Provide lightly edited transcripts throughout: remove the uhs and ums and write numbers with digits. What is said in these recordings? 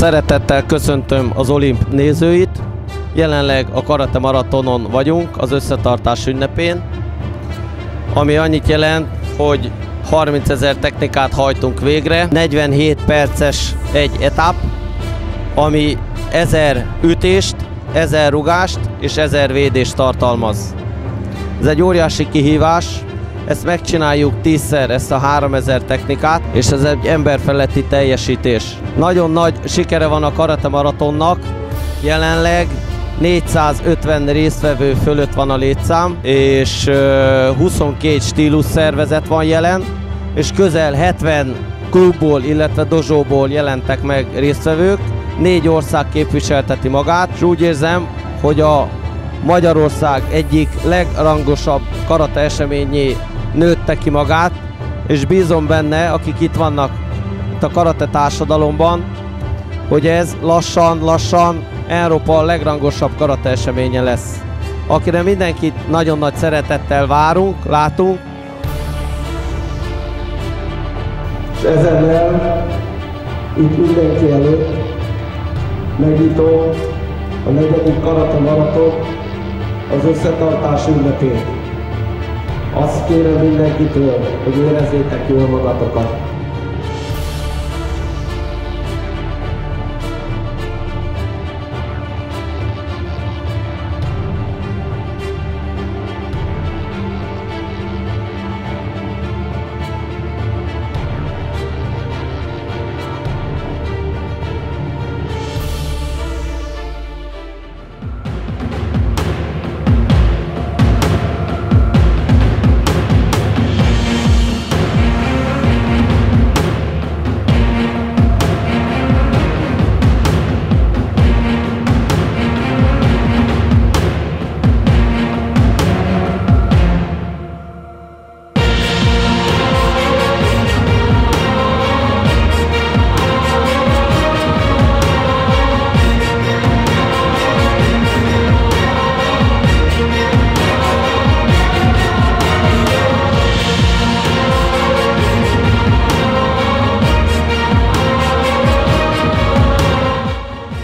Szeretettel köszöntöm az Olimp nézőit. Jelenleg a karate maratonon vagyunk, az összetartás ünnepén, ami annyit jelent, hogy 30 000 technikát hajtunk végre. 47 perces egy etap, ami 1000 ütést, 1000 rugást és 1000 védést tartalmaz. Ez egy óriási kihívás, ezt megcsináljuk 10-szer, ezt a 3000 technikát, és ez egy emberfeletti teljesítés. Nagyon nagy sikere van a karate maratonnak, jelenleg 450 résztvevő fölött van a létszám, és 22 stílus szervezet van jelen, és közel 70 klubból, illetve dozsóból jelentek meg résztvevők. 4 ország képviselteti magát, és úgy érzem, hogy a Magyarország egyik legrangosabb karate eseményé nőtte ki magát, és bízom benne, akik itt vannak itt a karate társadalomban, hogy ez lassan Európa legrangosabb karate eseménye lesz, akire mindenkit nagyon nagy szeretettel várunk, látunk. És ezennel itt mindenki előtt megnyitom a 4. karate maraton az összetartás ünnepén. Azt kérem mindenkitől, hogy érezzétek jól magatokat.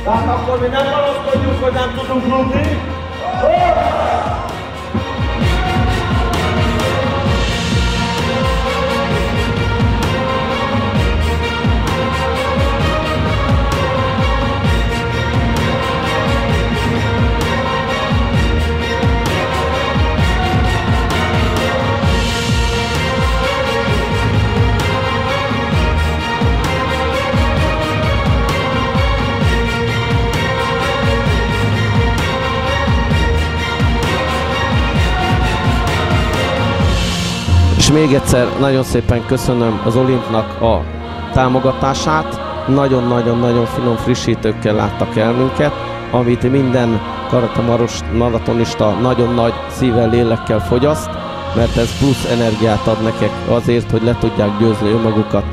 Tehát akkor mi nem panaszkodjunk, hogy nem tudunk rúgni. És még egyszer nagyon szépen köszönöm az Olimpnak a támogatását. Nagyon-nagyon finom frissítőkkel láttak el minket, amit minden karate maratonista nagyon nagy szívvel, lélekkel fogyaszt, mert ez plusz energiát ad nekik azért, hogy le tudják győzni önmagukat